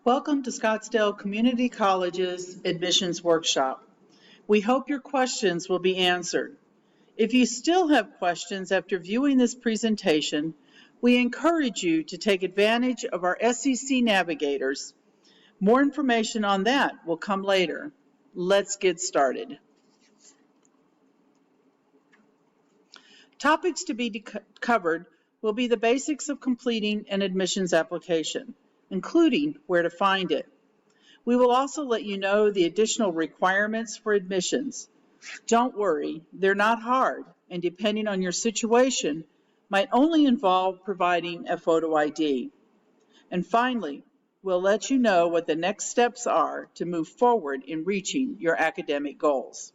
Welcome to Scottsdale Community College's Admissions Workshop. We hope your questions will be answered. If you still have questions after viewing this presentation, we encourage you to take advantage of our SEC Navigators. More information on that will come later. Let's get started. Topics to be covered will be the basics of completing an admissions application, including where to find it. We will also let you know the additional requirements for admissions. Don't worry, they're not hard, and depending on your situation, might only involve providing a photo ID. And finally, we'll let you know what the next steps are to move forward in reaching your academic goals.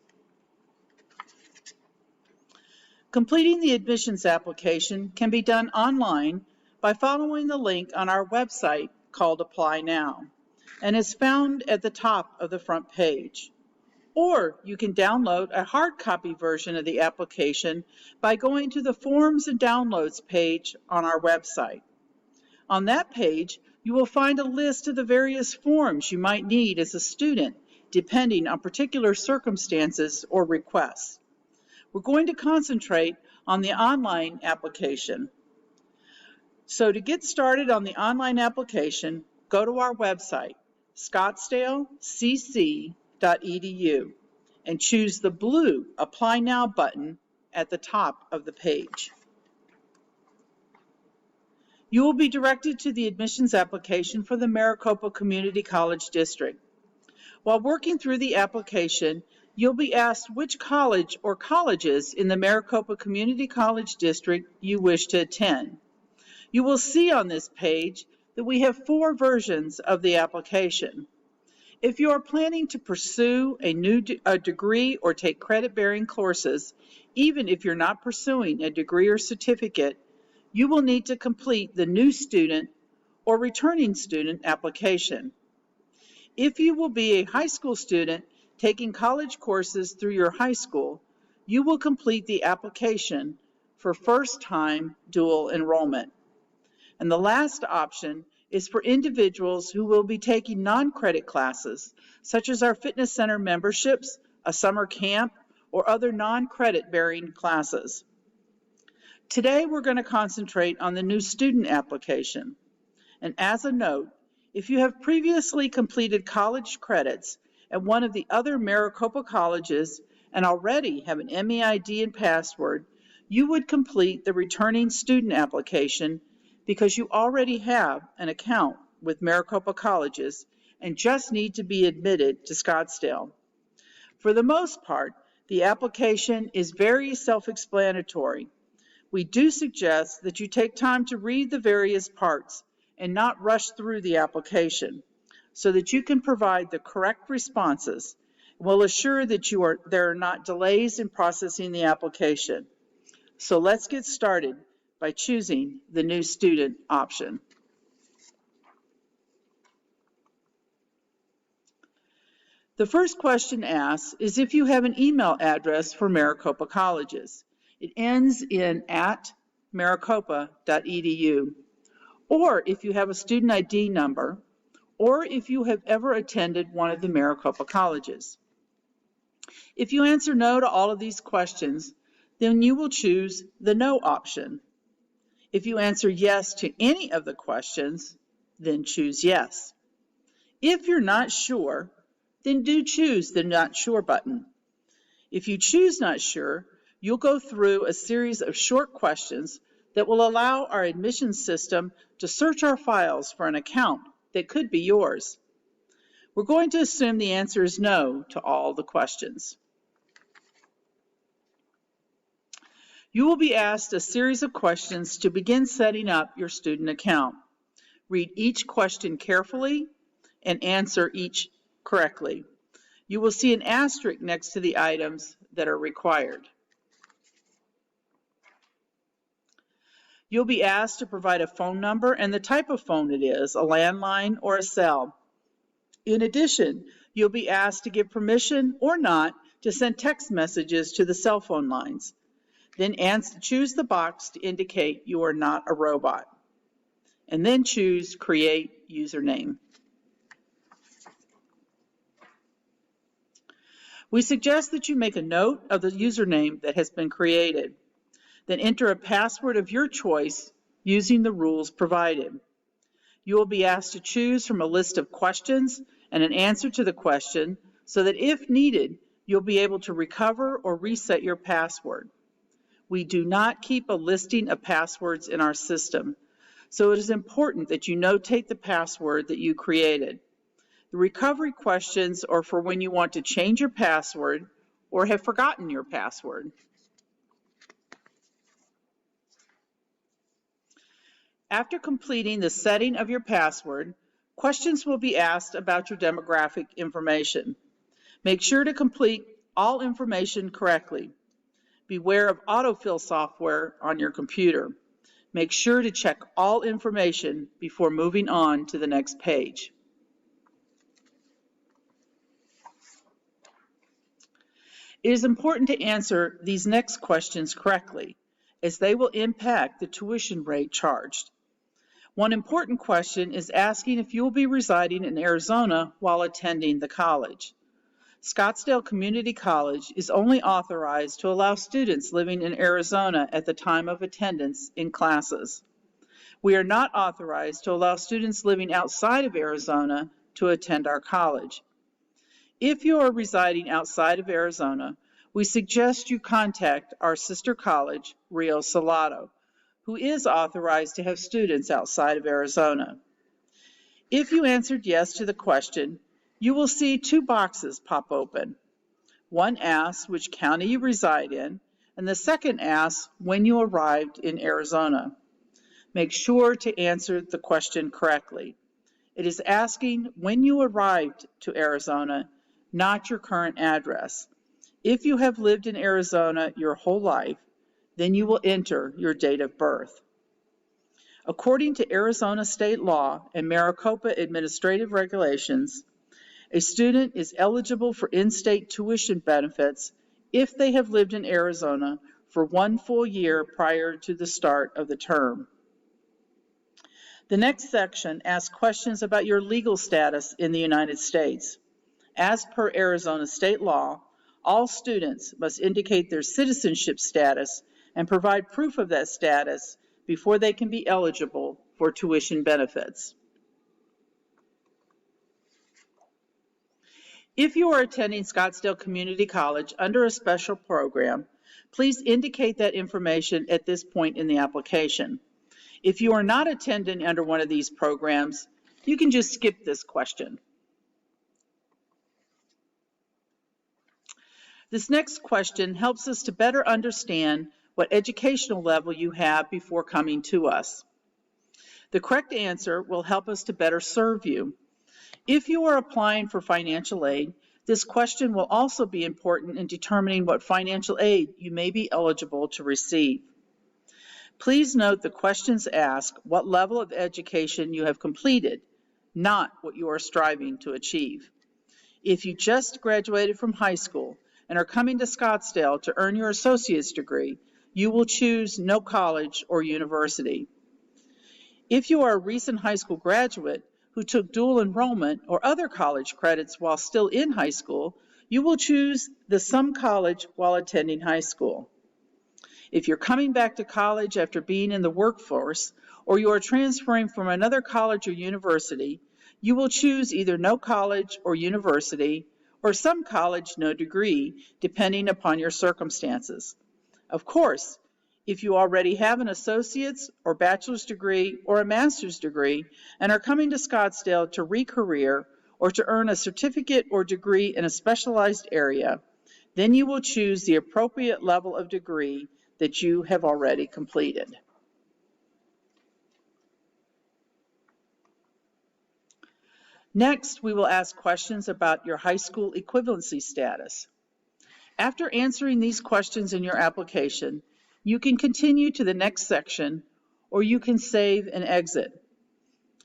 Completing the admissions application can be done online by following the link on our website called Apply Now, and is found at the top of the front page. Or you can download a hard copy version of the application by going to the Forms and Downloads page on our website. On that page, you will find a list of the various forms you might need as a student, depending on particular circumstances or requests. We're going to concentrate on the online application. So to get started on the online application, go to our website, scottsdalecc.edu, and choose the blue Apply Now button at the top of the page. You will be directed to the admissions application for the Maricopa Community College District. While working through the application, you'll be asked which college or colleges in the Maricopa Community College District you wish to attend. You will see on this page that we have 4 versions of the application. If you are planning to pursue a degree or take credit-bearing courses, even if you're not pursuing a degree or certificate, you will need to complete the new student or returning student application. If you will be a high school student taking college courses through your high school, you will complete the application for first-time dual enrollment. And the last option is for individuals who will be taking non-credit classes, such as our fitness center memberships, a summer camp, or other non-credit bearing classes. Today, we're going to concentrate on the new student application. And as a note, if you have previously completed college credits at one of the other Maricopa colleges and already have an MEID and password, you would complete the returning student application because you already have an account with Maricopa colleges and just need to be admitted to Scottsdale. For the most part, the application is very self-explanatory. We do suggest that you take time to read the various parts and not rush through the application so that you can provide the correct responses. We'll assure that there are not delays in processing the application. So let's get started by choosing the new student option. The first question asks is if you have an email address for Maricopa colleges. It ends in @maricopa.edu. Or if you have a student ID number, or if you have ever attended one of the Maricopa colleges. If you answer no to all of these questions, then you will choose the no option. If you answer yes to any of the questions, then choose yes. If you're not sure, then do choose the not sure button. If you choose not sure, you'll go through a series of short questions that will allow our admissions system to search our files for an account that could be yours. We're going to assume the answer is no to all the questions. You will be asked a series of questions to begin setting up your student account. Read each question carefully and answer each correctly. You will see an asterisk next to the items that are required. You'll be asked to provide a phone number and the type of phone it is, a landline or a cell. In addition, you'll be asked to give permission or not to send text messages to the cell phone lines. Then choose the box to indicate you are not a robot. And then choose Create Username. We suggest that you make a note of the username that has been created. Then enter a password of your choice using the rules provided. You will be asked to choose from a list of questions and an answer to the question so that if needed, you'll be able to recover or reset your password. We do not keep a listing of passwords in our system, so it is important that you notate the password that you created. The recovery questions are for when you want to change your password or have forgotten your password. After completing the setting of your password, questions will be asked about your demographic information. Make sure to complete all information correctly. Beware of autofill software on your computer. Make sure to check all information before moving on to the next page. It is important to answer these next questions correctly, as they will impact the tuition rate charged. One important question is asking if you will be residing in Arizona while attending the college. Scottsdale Community College is only authorized to allow students living in Arizona at the time of attendance in classes. We are not authorized to allow students living outside of Arizona to attend our college. If you are residing outside of Arizona, we suggest you contact our sister college, Rio Salado, who is authorized to have students outside of Arizona. If you answered yes to the question, you will see two boxes pop open. One asks which county you reside in, and the second asks when you arrived in Arizona. Make sure to answer the question correctly. It is asking when you arrived to Arizona, not your current address. If you have lived in Arizona your whole life, then you will enter your date of birth. According to Arizona state law and Maricopa administrative regulations, a student is eligible for in-state tuition benefits if they have lived in Arizona for 1 full year prior to the start of the term. The next section asks questions about your legal status in the United States. As per Arizona state law, all students must indicate their citizenship status and provide proof of that status before they can be eligible for tuition benefits. If you are attending Scottsdale Community College under a special program, please indicate that information at this point in the application. If you are not attending under one of these programs, you can just skip this question. This next question helps us to better understand what educational level you have before coming to us. The correct answer will help us to better serve you. If you are applying for financial aid, this question will also be important in determining what financial aid you may be eligible to receive. Please note the questions ask what level of education you have completed, not what you are striving to achieve. If you just graduated from high school and are coming to Scottsdale to earn your associate's degree, you will choose no college or university. If you are a recent high school graduate who took dual enrollment or other college credits while still in high school, you will choose the some college while attending high school. If you're coming back to college after being in the workforce, or you are transferring from another college or university, you will choose either no college or university, or some college, no degree, depending upon your circumstances. Of course, if you already have an associate's or bachelor's degree or a master's degree and are coming to Scottsdale to re-career or to earn a certificate or degree in a specialized area, then you will choose the appropriate level of degree that you have already completed. Next, we will ask questions about your high school equivalency status. After answering these questions in your application, you can continue to the next section, or you can save and exit.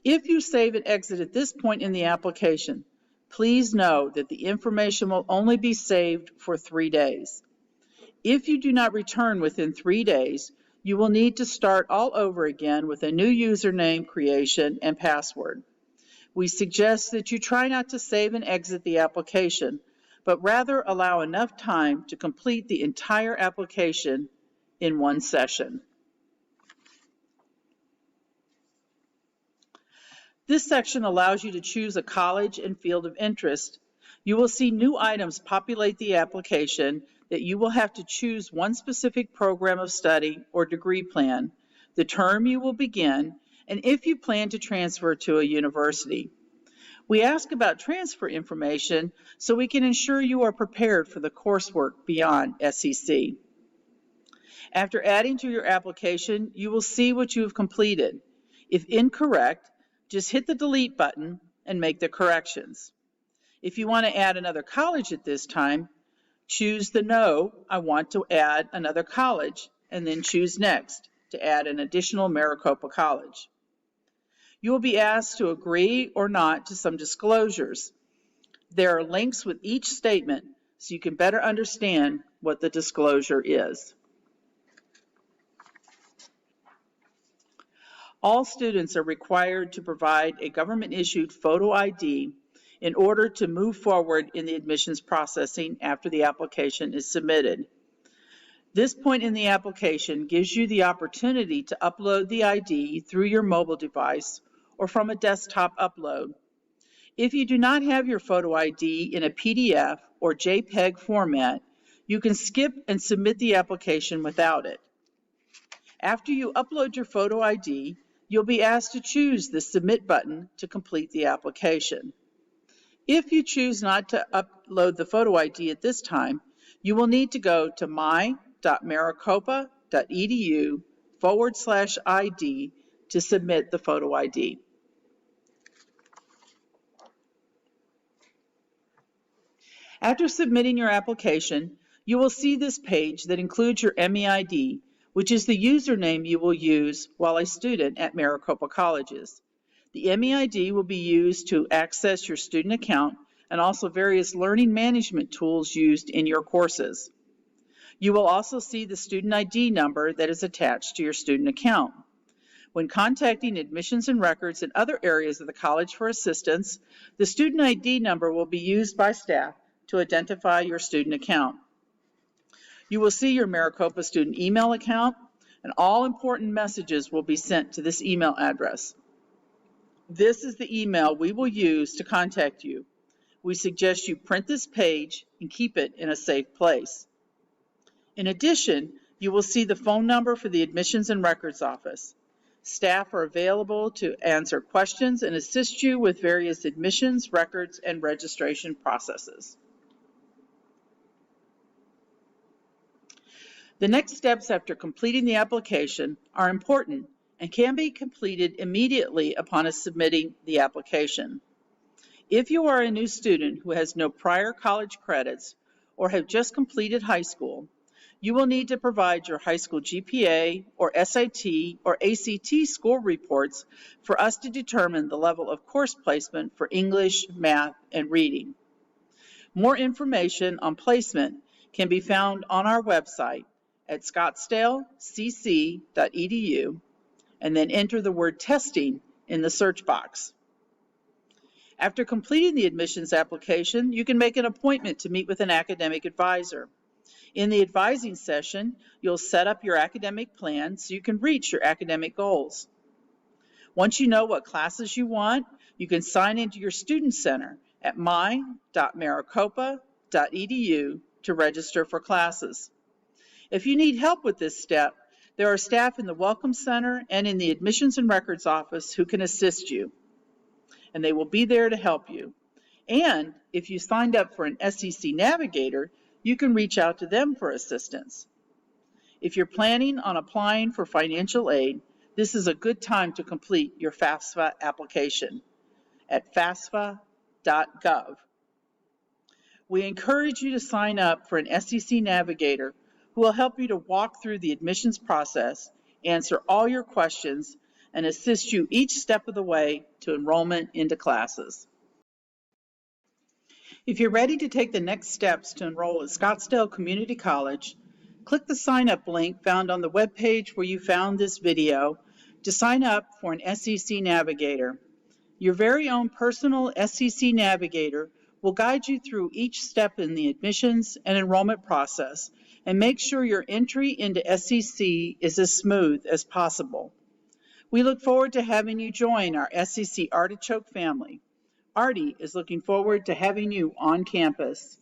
If you save and exit at this point in the application, please know that the information will only be saved for 3 days. If you do not return within 3 days, you will need to start all over again with a new username creation and password. We suggest that you try not to save and exit the application, but rather allow enough time to complete the entire application in one session. This section allows you to choose a college and field of interest. You will see new items populate the application that you will have to choose one specific program of study or degree plan, the term you will begin, and if you plan to transfer to a university. We ask about transfer information so we can ensure you are prepared for the coursework beyond SEC. After adding to your application, you will see what you have completed. If incorrect, just hit the delete button and make the corrections. If you want to add another college at this time, choose the No, I want to add another college, and then choose Next to add an additional Maricopa college. You will be asked to agree or not to some disclosures. There are links with each statement so you can better understand what the disclosure is. All students are required to provide a government-issued photo ID in order to move forward in the admissions processing after the application is submitted. This point in the application gives you the opportunity to upload the ID through your mobile device or from a desktop upload. If you do not have your photo ID in a PDF or JPEG format, you can skip and submit the application without it. After you upload your photo ID, you'll be asked to choose the Submit button to complete the application. If you choose not to upload the photo ID at this time, you will need to go to my.maricopa.edu/ID to submit the photo ID. After submitting your application, you will see this page that includes your MEID, which is the username you will use while a student at Maricopa Colleges. The MEID will be used to access your student account and also various learning management tools used in your courses. You will also see the student ID number that is attached to your student account. When contacting admissions and records in other areas of the college for assistance, the student ID number will be used by staff to identify your student account. You will see your Maricopa student email account, and all important messages will be sent to this email address. This is the email we will use to contact you. We suggest you print this page and keep it in a safe place. In addition, you will see the phone number for the Admissions and Records Office. Staff are available to answer questions and assist you with various admissions, records, and registration processes. The next steps after completing the application are important and can be completed immediately upon submitting the application. If you are a new student who has no prior college credits or have just completed high school, you will need to provide your high school GPA or SAT or ACT score reports for us to determine the level of course placement for English, math, and reading. More information on placement can be found on our website at scottsdalecc.edu, and then enter the word testing in the search box. After completing the admissions application, you can make an appointment to meet with an academic advisor. In the advising session, you'll set up your academic plan so you can reach your academic goals. Once you know what classes you want, you can sign into your student center at my.maricopa.edu to register for classes. If you need help with this step, there are staff in the Welcome Center and in the Admissions and Records Office who can assist you, and they will be there to help you. And if you signed up for an SEC Navigator, you can reach out to them for assistance. If you're planning on applying for financial aid, this is a good time to complete your FAFSA application at fafsa.gov. We encourage you to sign up for an SEC Navigator who will help you to walk through the admissions process, answer all your questions, and assist you each step of the way to enrollment into classes. If you're ready to take the next steps to enroll at Scottsdale Community College, click the sign up link found on the web page where you found this video to sign up for an SEC Navigator. Your very own personal SEC Navigator will guide you through each step in the admissions and enrollment process and make sure your entry into SEC is as smooth as possible. We look forward to having you join our SEC Artichoke family. Artie is looking forward to having you on campus.